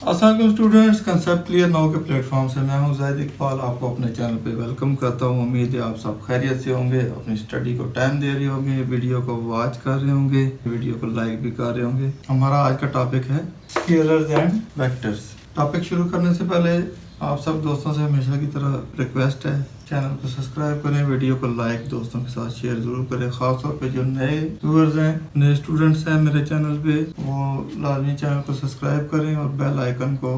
अस्सलाम students, concept clear now के platform से मैं हूं जाहिद इकबाल। आपको अपने चैनल पे वेलकम करता हूं। उम्मीद है आप सब खैरियत से होंगे, अपनी स्टडी को टाइम दे रहे होंगे, वीडियो को वॉच कर रहे होंगे, वीडियो को लाइक भी कर रहे होंगे। हमारा आज का टॉपिक है स्केलर्स एंड वेक्टर्स। टॉपिक शुरू करने से पहले आप सब दोस्तों से हमेशा की तरह रिक्वेस्ट है, चैनल को सब्सक्राइब करें, वीडियो को लाइक दोस्तों के साथ शेयर जरूर करें। खासतौर पे जो नए व्यूअर्स हैं, नए स्टूडेंट्स हैं मेरे चैनल पे, वो लाजमी चैनल को सब्सक्राइब करें और बेल आइकन को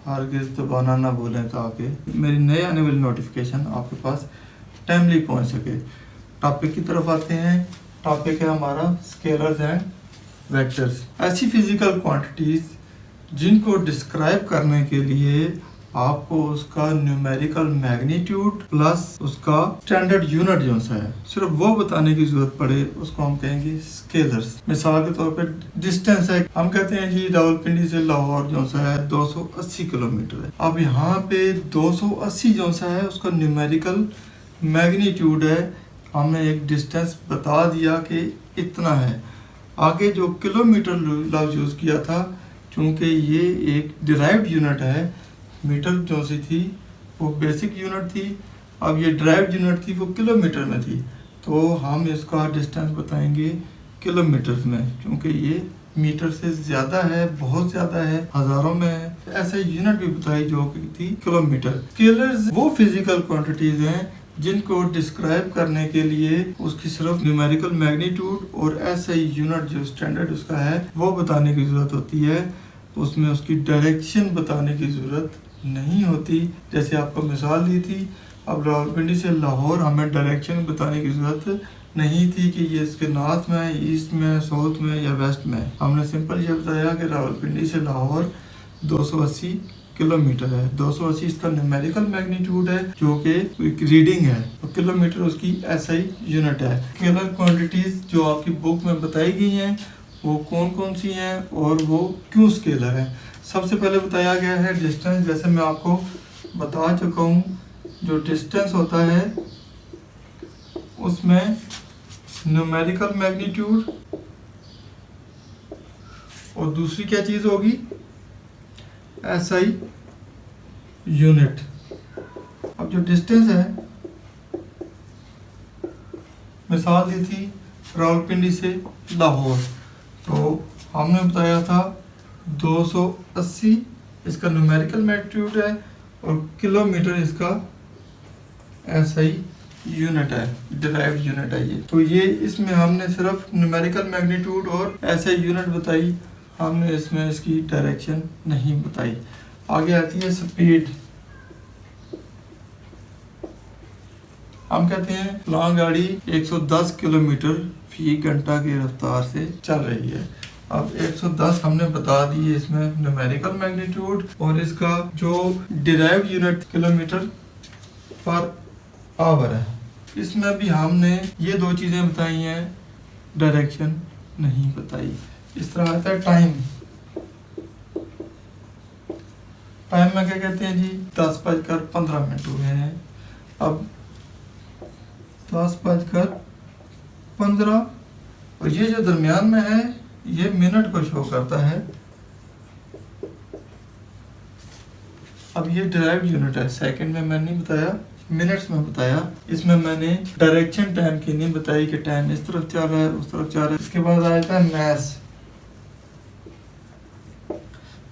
हरगिज़ दबाना ना भूलें ताकि मेरी नए आने वाली नोटिफिकेशन आपके पास टाइमली पहुंच सके। टॉपिक की तरफ आते हैं। टॉपिक है हमारा स्केलर्स एंड वेक्टर्स। ऐसी फिजिकल क्वांटिटीज जिनको डिस्क्राइब करने के लिए आपको उसका न्यूमेरिकल मैग्नीट्यूड प्लस उसका स्टैंडर्ड यूनिट जो सा है सिर्फ वो बताने की जरूरत पड़े, उसको हम कहेंगे स्केलर्स। मिसाल के तौर पे डिस्टेंस है, हम कहते हैं जी रावलपिंडी से लाहौर जो सा है 280 किलोमीटर है। अब यहाँ पे 280 जो सा है उसका न्यूमेरिकल मैग्नीट्यूड है, हमने एक डिस्टेंस बता दिया कि इतना है। आगे जो किलोमीटर लफ्ज यूज किया था, चूंकि ये एक डिराइव्ड यूनिट है, मीटर जो सी थी वो बेसिक यूनिट थी, अब ये डिराइव्ड यूनिट थी वो किलोमीटर में थी, तो हम इसका डिस्टेंस बताएंगे किलोमीटर में, क्योंकि ये मीटर से ज़्यादा है, बहुत ज़्यादा है, हज़ारों में है। ऐसे यूनिट भी बताई जो कि थी किलोमीटर। स्केलर्स वो फिजिकल क्वांटिटीज़ हैं जिनको डिस्क्राइब करने के लिए उसकी सिर्फ न्यूमेरिकल मैग्नीट्यूड और ऐसा यूनिट जो स्टैंडर्ड उसका है वो बताने की ज़रूरत होती है, उसमें उसकी डायरेक्शन बताने की ज़रूरत नहीं होती। जैसे आपको मिसाल दी थी, अब रावलपिंडी से लाहौर हमें डायरेक्शन बताने की ज़रूरत नहीं थी कि ये इसके नॉर्थ में है, ईस्ट में है, साउथ में या वेस्ट में है। हमने सिंपल ये बताया कि रावलपिंडी से लाहौर 280 किलोमीटर है। 280 इसका न्यूमेरिकल मैग्नीट्यूड है जो कि एक रीडिंग है, और किलोमीटर उसकी SI यूनिट है। स्केलर क्वांटिटीज जो आपकी बुक में बताई गई हैं वो कौन कौन सी हैं और वो क्यों स्केलर हैं। सबसे पहले बताया गया है डिस्टेंस। जैसे मैं आपको बता चुका हूँ, जो डिस्टेंस होता है उसमें न्यूमेरिकल मैग्नीट्यूड और दूसरी क्या चीज़ होगी, SI यूनिट। अब जो डिस्टेंस है, मिसाल दी थी रावलपिंडी से लाहौर, तो हमने बताया था 280 इसका न्यूमेरिकल मैग्नीट्यूड है और किलोमीटर इसका SI यूनिट है, डिराइव्ड यूनिट है ये। तो ये इसमें हमने सिर्फ न्यूमेरिकल मैग्नीट्यूड और SI यूनिट बताई, हमने इसमें इसकी डायरेक्शन नहीं बताई। आगे आती है स्पीड। हम कहते हैं लॉन्ग गाड़ी 110 किलोमीटर फी घंटा की रफ्तार से चल रही है। अब 110 हमने बता दी, इसमें न्यूमेरिकल मैग्नीट्यूड और इसका जो derived unit kilometre per hour है। इसमें भी हमने ये दो चीज़ें बताई हैं, डायरेक्शन नहीं बताई। इस तरह आता है टाइम। टाइम में क्या कहते हैं जी, 10:15 हुए हैं। अब 10:15 और ये जो दरमियान में है ये मिनट को शो करता है। अब ये डिराइव्ड यूनिट है, सेकंड में मैंने नहीं बताया, मिनट्स में बताया। इसमें मैंने डायरेक्शन टाइम की नहीं बताई कि टाइम इस तरफ चल रहा है उस तरफ चल रहा है। इसके बाद आता है मैस।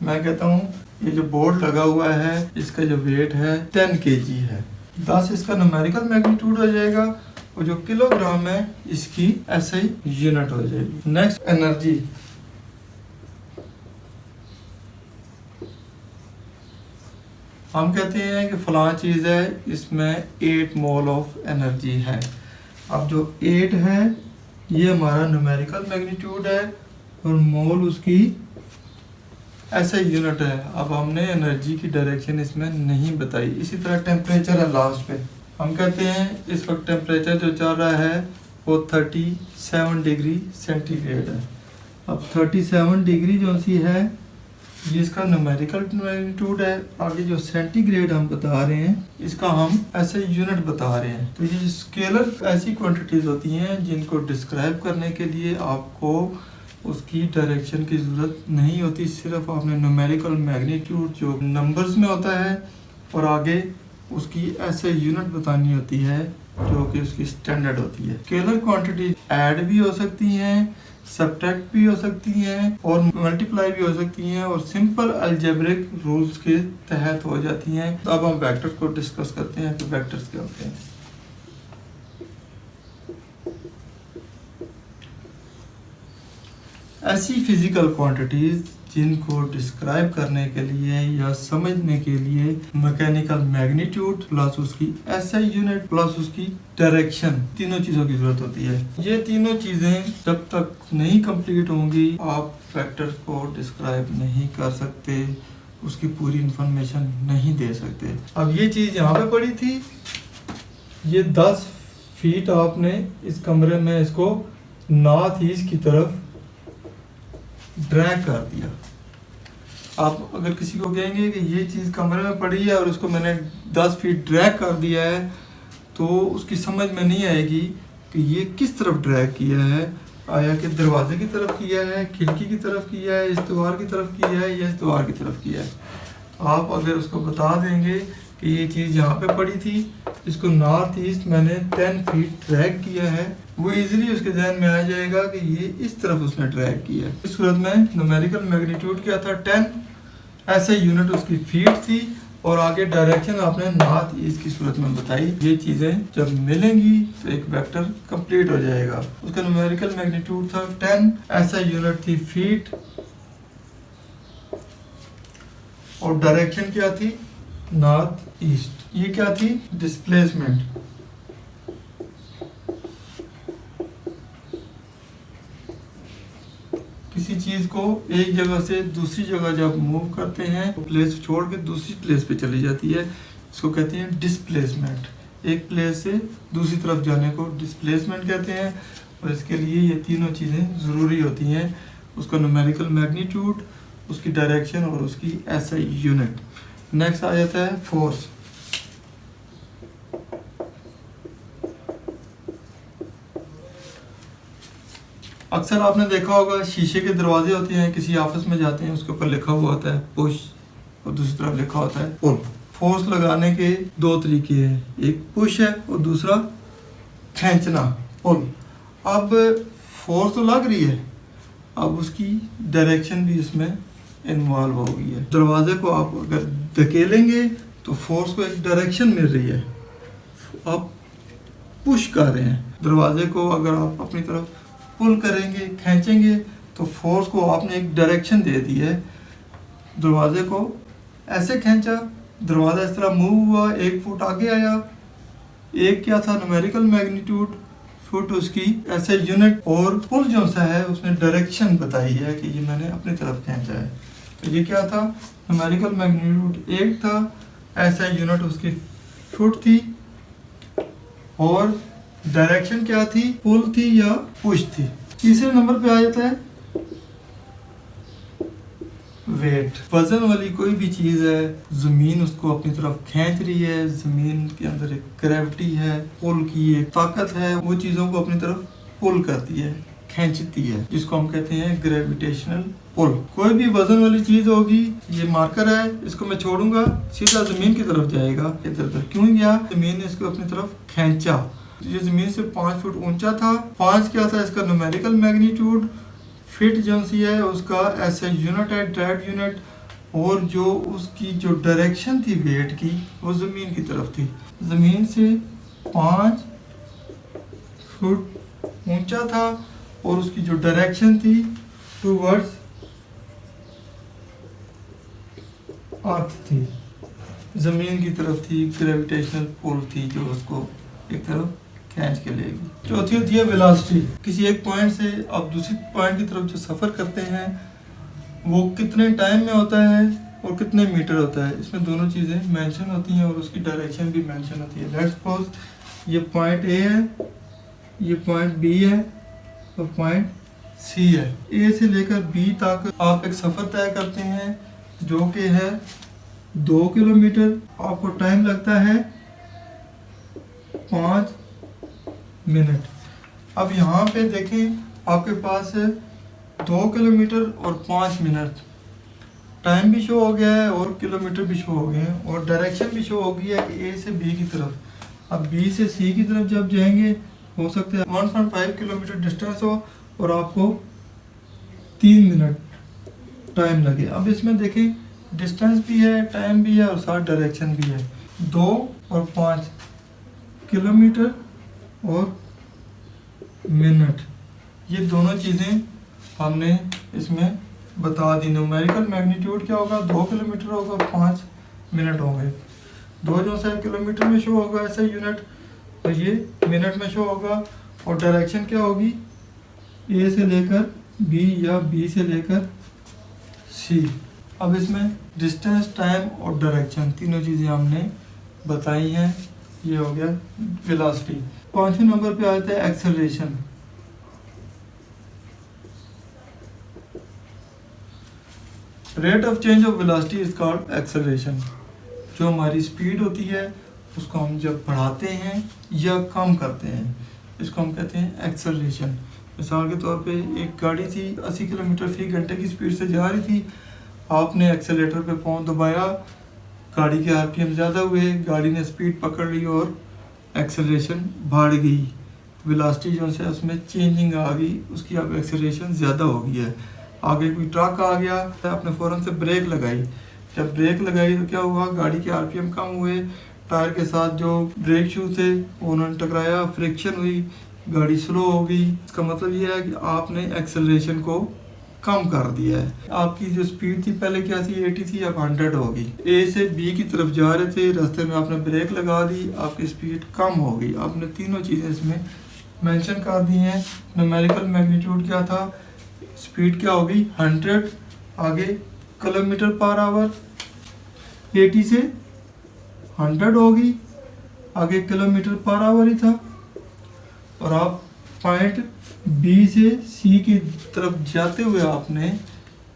मैं कहता हूँ ये जो बोर्ड लगा हुआ है इसका जो वेट है 10 kg है। 10 इसका न्यूमेरिकल मैग्नीट्यूड हो जाएगा और जो किलोग्राम है इसकी SI यूनिट हो जाएगी। Next energy. हम कहते हैं कि फलां चीज़ है, इसमें 8 मोल ऑफ एनर्जी है। अब जो 8 है ये हमारा न्यूमेरिकल मैग्नीट्यूड है और मोल उसकी SI यूनिट है। अब हमने एनर्जी की डायरेक्शन इसमें नहीं बताई। इसी तरह टेम्परेचर है लास्ट पे। हम कहते हैं इस वक्त टेम्परेचर जो चल रहा है वो 37 डिग्री सेंटीग्रेड है। अब 37 डिग्री जो सी है ये इसका न्यूमेरिकल मैग्नीट्यूड है। आगे जो सेंटीग्रेड हम बता रहे हैं इसका हम SI यूनिट बता रहे हैं। तो ये स्केलर ऐसी क्वांटिटीज होती हैं जिनको डिस्क्राइब करने के लिए आपको उसकी डायरेक्शन की ज़रूरत नहीं होती। सिर्फ आपने न्यूमेरिकल मैग्नीट्यूड जो नंबर्स में होता है और आगे उसकी ऐसे यूनिट बतानी होती है जो कि उसकी स्टैंडर्ड होती है। स्केलर क्वांटिटी ऐड भी हो सकती हैं, सब्ट्रैक्ट भी हो सकती हैं और मल्टीप्लाई भी हो सकती हैं और सिंपल अलजेब्रिक रूल्स के तहत हो जाती हैं। तो अब हम वेक्टर्स को डिस्कस करते हैं कि वेक्टर्स क्या होते हैं। ऐसी फिजिकल क्वांटिटीज जिनको डिस्क्राइब करने के लिए या समझने के लिए मैकेनिकल मैग्नीट्यूड प्लस उसकी एसआई यूनिट प्लस उसकी डायरेक्शन, तीनों चीजों की जरूरत होती है। ये तीनों चीजें जब तक नहीं कंप्लीट होंगी आप वेक्टर को डिस्क्राइब नहीं कर सकते, उसकी पूरी इंफॉर्मेशन नहीं दे सकते। अब ये चीज यहाँ पे पड़ी थी, ये 10 फीट आपने इस कमरे में इसको नॉर्थ ईस्ट की तरफ ड्रैग कर दिया। आप अगर किसी को कहेंगे कि ये चीज़ कमरे में पड़ी है और उसको मैंने 10 फीट ड्रैग कर दिया है, तो उसकी समझ में नहीं आएगी कि ये किस तरफ ड्रैग किया है। आया कि दरवाजे की तरफ किया है, खिड़की की तरफ किया है, इस द्वार की तरफ किया है या इस द्वार की तरफ किया है। आप अगर उसको बता देंगे कि ये चीज़ यहाँ पे पड़ी थी, इसको नॉर्थ ईस्ट मैंने 10 फीट ड्रैग किया है, वो इजीली उसके ध्यान में आ जाएगा कि ये इस तरफ उसने ड्रैग किया है। इस सूरत में न्यूमेरिकल मैग्नीट्यूड क्या था 10, ऐसे यूनिट उसकी फीट थी और आगे डायरेक्शन आपने नॉर्थ ईस्ट की सूरत में बताई। ये चीज़ें जब मिलेंगी तो एक वेक्टर कंप्लीट हो जाएगा। उसका न्यूमेरिकल मैग्नीट्यूड था 10, ऐसा यूनिट थी फीट और डायरेक्शन क्या थी नॉर्थ ईस्ट। ये क्या थी डिस्प्लेसमेंट। किसी चीज को एक जगह से दूसरी जगह जब मूव करते हैं तो प्लेस छोड़ के दूसरी प्लेस पे चली जाती है, इसको कहते हैं डिस्प्लेसमेंट। एक प्लेस से दूसरी तरफ जाने को डिस्प्लेसमेंट कहते हैं और इसके लिए ये तीनों चीज़ें ज़रूरी होती हैं, उसका न्यूमेरिकल मैग्नीट्यूड, उसकी डायरेक्शन और उसकी एसआई यूनिट। नेक्स्ट आ जाता है फोर्स। अक्सर आपने देखा होगा शीशे के दरवाजे होते हैं, किसी ऑफिस में जाते हैं उसके ऊपर लिखा हुआ होता है पुश और दूसरी तरफ लिखा होता है पुल। फोर्स लगाने के दो तरीके हैं, एक पुश है और दूसरा खींचना पुल। अब फोर्स तो लग रही है, अब उसकी डायरेक्शन भी इसमें इन्वॉल्व हो गई है। दरवाजे को आप अगर धकेलेंगे तो फोर्स को एक डायरेक्शन मिल रही है, आप पुश कर रहे हैं। दरवाजे को अगर आप अपनी तरफ पुल करेंगे, खींचेंगे, तो फोर्स को आपने एक डायरेक्शन दे दी है। दरवाजे को ऐसे खींचा, दरवाजा इस तरह मूव हुआ, 1 फुट आगे आया। एक क्या था न्यूमेरिकल मैग्नीट्यूड, फुट उसकी ऐसे यूनिट, और पुल जो सा है उसने डायरेक्शन बताई है कि ये मैंने अपनी तरफ खींचा है। तो ये क्या था न्यूमेरिकल मैग्नीट्यूड 1 था, ऐसा यूनिट उसकी फुट थी और डायरेक्शन क्या थी पुल थी या पुश थी। तीसरे नंबर पे आ जाता है वेट। वजन वाली कोई भी चीज है, जमीन उसको अपनी तरफ खींच रही है, जमीन के अंदर एक ग्रेविटी है, पुल की एक ताकत है, वो चीजों को अपनी तरफ पुल करती है, खींचती है, जिसको हम कहते हैं ग्रेविटेशनल पुल। कोई भी वजन वाली चीज होगी, ये मार्कर है, इसको मैं छोड़ूंगा सीधा जमीन की तरफ जाएगा। इधर उधर क्यों गया, जमीन ने इसको अपनी तरफ खींचा। ये जमीन से 5 फुट ऊंचा था। 5 क्या था इसका न्यूमेरिकल मैग्नीट्यूड, फिट जो सी है उसका ऐसा यूनिट है ड्रैग यूनिट, और जो उसकी जो डायरेक्शन थी वेट की वो जमीन की तरफ थी। जमीन से 5 फुट ऊंचा था और उसकी जो डायरेक्शन थी टूवर्ड्स अर्थ थी, जमीन की तरफ थी, ग्रेविटेशनल पुल थी जो उसको एक तरफ खींच के लेगी। चौथी होती है वेलोसिटी। किसी एक पॉइंट से आप दूसरी पॉइंट की तरफ जो सफ़र करते हैं वो कितने टाइम में होता है और कितने मीटर होता है, इसमें दोनों चीज़ें मेंशन होती हैं और उसकी डायरेक्शन भी मेंशन होती है। लेट्स सपोज ये पॉइंट ए है, ये पॉइंट बी है और पॉइंट सी है। ए से लेकर बी तक आप एक सफ़र तय करते हैं जो कि है 2 किलोमीटर। आपको टाइम लगता है 5 मिनट। अब यहाँ पे देखें आपके पास 2 किलोमीटर और 5 मिनट। टाइम भी शो हो गया है और किलोमीटर भी शो हो गए हैं और डायरेक्शन भी शो हो गई है कि ए से बी की तरफ। अब बी से सी की तरफ जब जाएंगे हो सकता है 1.5 किलोमीटर डिस्टेंस हो और आपको 3 मिनट टाइम लगे। अब इसमें देखें डिस्टेंस भी है, टाइम भी है और साथ डायरेक्शन भी है। 2 और 5 किलोमीटर और मिनट, ये दोनों चीज़ें हमने इसमें बता दी। न्यूमेरिकल मैग्नीट्यूड क्या होगा, 2 किलोमीटर होगा, 5 मिनट होंगे। 2 जो है किलोमीटर में शो होगा ऐसा यूनिट, तो ये मिनट में शो होगा। और डायरेक्शन क्या होगी, ए से लेकर बी या बी से लेकर सी। अब इसमें डिस्टेंस, टाइम और डायरेक्शन तीनों चीज़ें हमने बताई हैं। ये हो गया वेलोसिटी। 5वें नंबर पे आता है acceleration. Rate of change of velocity is called acceleration. जो हमारी स्पीड होती है उसको हम जब बढ़ाते हैं या कम करते हैं, इसको हम कहते हैं एक्सेलरेशन। मिसाल के तौर पे एक गाड़ी थी 80 किलोमीटर फी घंटे की स्पीड से जा रही थी, आपने एक्सेलेटर पे पाँव दबाया, गाड़ी के आरपीएम ज़्यादा हुए, गाड़ी ने स्पीड पकड़ ली और एक्सेलरेशन बढ़ गई। वेलोसिटी जो है उसमें चेंजिंग आ गई, उसकी अब एक्सेलरेशन ज़्यादा हो गई है। आगे कोई ट्रक आ गया, आपने फ़ौरन से ब्रेक लगाई, जब ब्रेक लगाई तो क्या हुआ, गाड़ी के आरपीएम कम हुए, टायर के साथ जो ब्रेक शू थे उन्होंने टकराया, फ्रिक्शन हुई, गाड़ी स्लो हो गई। इसका मतलब ये है कि आपने एक्सेलरेशन को कम कर दिया है। आपकी जो स्पीड थी पहले क्या थी, 80 थी, अब 100 होगी। ए से बी की तरफ जा रहे थे, रास्ते में आपने ब्रेक लगा दी, आपकी स्पीड कम हो गई। आपने तीनों चीज़ें इसमें मेंशन कर दी हैं। न्यूमेरिकल मैग्नीट्यूड क्या था, स्पीड क्या होगी 100, आगे किलोमीटर पर आवर 80 से 100 होगी, आगे किलोमीटर पर आवर ही था। और आप पॉइंट बी से सी की तरफ जाते हुए आपने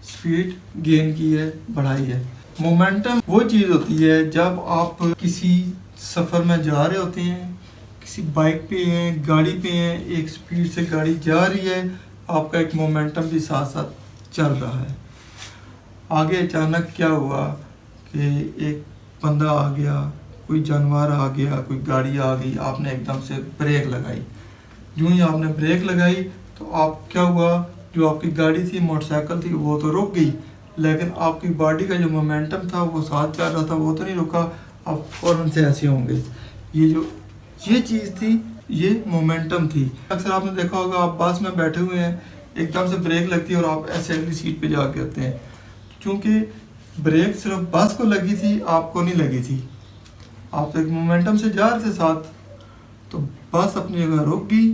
स्पीड गेन की है, बढ़ाई है। मोमेंटम वो चीज़ होती है जब आप किसी सफ़र में जा रहे होते हैं, किसी बाइक पे हैं, गाड़ी पे हैं, एक स्पीड से गाड़ी जा रही है, आपका एक मोमेंटम भी साथ साथ चल रहा है। आगे अचानक क्या हुआ कि एक बंदा आ गया, कोई जानवर आ गया, कोई गाड़ी आ गई, आपने एकदम से ब्रेक लगाई। यूँ ही आपने ब्रेक लगाई तो आप क्या हुआ, जो आपकी गाड़ी थी, मोटरसाइकिल थी, वो तो रुक गई, लेकिन आपकी बॉडी का जो मोमेंटम था वो साथ चल रहा था, वो तो नहीं रुका, आप फ़ौरन से ऐसे होंगे। ये चीज़ थी, ये मोमेंटम थी। अक्सर आपने देखा होगा, आप बस में बैठे हुए हैं, एकदम से ब्रेक लगती है और आप ऐसे अगली सीट पे जा करते हैं, क्योंकि ब्रेक सिर्फ बस को लगी थी, आपको नहीं लगी थी। आप एक मोमेंटम से जा रहे थे साथ, तो बस अपनी जगह रुक गई,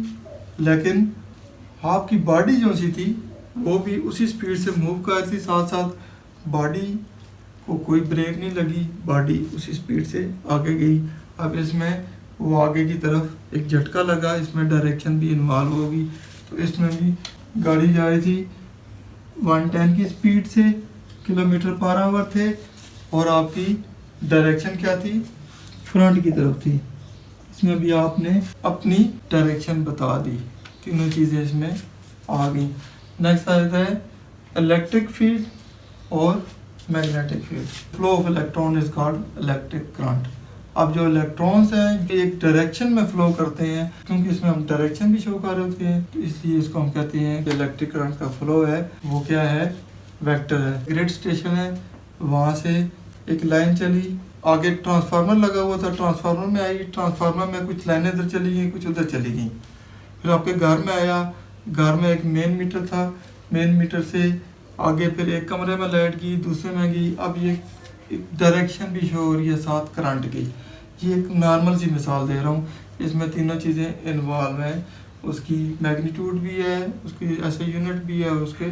लेकिन आपकी बॉडी जो सी थी वो भी उसी स्पीड से मूव कर रही थी, साथ साथ बॉडी को कोई ब्रेक नहीं लगी, बॉडी उसी स्पीड से आगे गई। अब इसमें वो आगे की तरफ एक झटका लगा, इसमें डायरेक्शन भी इन्वॉल्व होगी। तो इसमें भी गाड़ी जा रही थी 110 की स्पीड से, किलोमीटर पर आवर थे, और आपकी डायरेक्शन क्या थी, फ्रंट की तरफ थी। इसमें भी आपने अपनी डायरेक्शन बता दी, तीनों चीज़ें इसमें आ गई। नेक्स्ट आता है इलेक्ट्रिक फील्ड और magnetic field. Flow of electron is called electric current. अब जो इलेक्ट्रॉन्स हैं ये एक डायरेक्शन में फ्लो करते हैं, क्योंकि इसमें हम डायरेक्शन भी शो कर रहे होते हैं, तो इसलिए इसको हम कहते हैं कि इलेक्ट्रिक करंट का फ्लो है वो क्या है, वेक्टर है। ग्रिड स्टेशन है, वहाँ से एक लाइन चली, आगे ट्रांसफार्मर लगा हुआ था, ट्रांसफार्मर में आई, ट्रांसफार्मर में कुछ लाइनें इधर चली गई, कुछ उधर चली गई। फिर आपके घर में आया, घर में एक मेन मीटर था, मेन मीटर से आगे फिर एक कमरे में लाइट गई, दूसरे में गई। अब ये एक डायरेक्शन भी शो हो रही है साथ करंट की। ये एक नॉर्मल सी मिसाल दे रहा हूँ, इसमें तीनों चीज़ें इन्वॉल्व हैं। उसकी मैग्नीट्यूड भी है, उसकी ऐसे यूनिट भी है, और उसके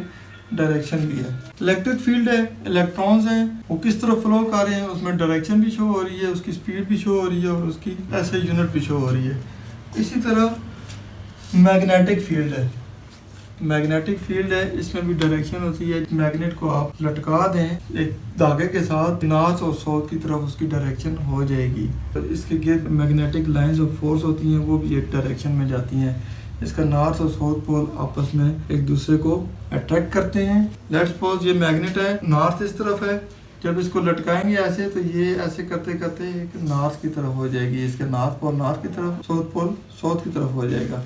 डायरेक्शन भी है। इलेक्ट्रिक फील्ड है, इलेक्ट्रॉन्स हैं, वो किस तरह फ्लो कर रहे हैं, उसमें डायरेक्शन भी शो हो रही है, उसकी स्पीड भी शो हो रही है, और उसकी ऐसे यूनिट भी शो हो रही है। इसी तरह मैग्नेटिक फील्ड है, मैग्नेटिक फील्ड है, इसमें भी डायरेक्शन होती है। मैग्नेट को आप लटका दें एक धागे के साथ, नॉर्थ और साउथ की तरफ उसकी डायरेक्शन हो जाएगी। तो इसके गिर्द मैग्नेटिक लाइंस और फोर्स होती हैं, वो भी एक डायरेक्शन में जाती हैं। इसका नॉर्थ और साउथ पोल आपस में एक दूसरे को अट्रैक्ट करते हैं। लेट्स सपोज ये मैग्नेट है, नॉर्थ इस तरफ है, जब इसको लटकाएंगे ऐसे तो ये ऐसे करते करते एक नॉर्थ की तरफ हो जाएगी, इसका नॉर्थ पोल नॉर्थ की तरफ, साउथ पोल साउथ की तरफ हो जाएगा।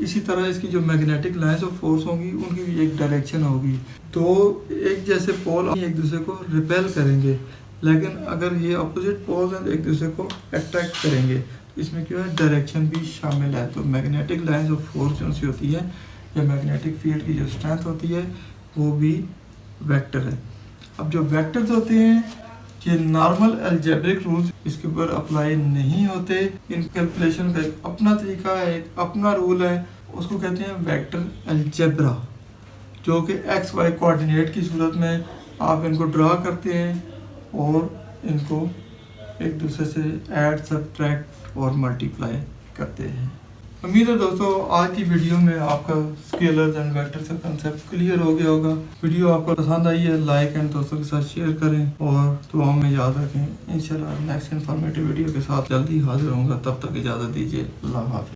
इसी तरह इसकी जो मैग्नेटिक लाइंस ऑफ फोर्स होंगी उनकी भी एक डायरेक्शन होगी। तो एक जैसे पोल एक दूसरे को रिपेल करेंगे, लेकिन अगर ये अपोजिट पोल्स हैं तो एक दूसरे को अट्रैक्ट करेंगे। इसमें क्या है, डायरेक्शन भी शामिल है। तो मैग्नेटिक लाइंस ऑफ फोर्स जो सी होती है या मैग्नेटिक फील्ड की जो स्ट्रेंथ होती है वो भी वेक्टर है। अब जो वेक्टर्स होते हैं ये नॉर्मल अलजेब्रिक रूल्स इसके ऊपर अप्लाई नहीं होते। इन कैलकुलेशन का एक अपना तरीका है, एक अपना रूल है, उसको कहते हैं वेक्टर अलजेब्रा, जो कि एक्स वाई कोऑर्डिनेट की सूरत में आप इनको ड्रा करते हैं और इनको एक दूसरे से ऐड, सब्ट्रैक्ट और मल्टीप्लाई करते हैं। उम्मीद है दोस्तों आज की वीडियो में आपका स्केलर्स एंड वेक्टर्स का कंसेप्ट क्लियर हो गया होगा। वीडियो आपको पसंद आई है लाइक एंड दोस्तों के साथ शेयर करें और दुआओं में याद रखें। इंशाल्लाह नेक्स्ट इन्फॉर्मेटिव वीडियो के साथ जल्दी हाजिर होऊंगा, तब तक इजाज़त दीजिए। अल्लाह हाफ़िज़।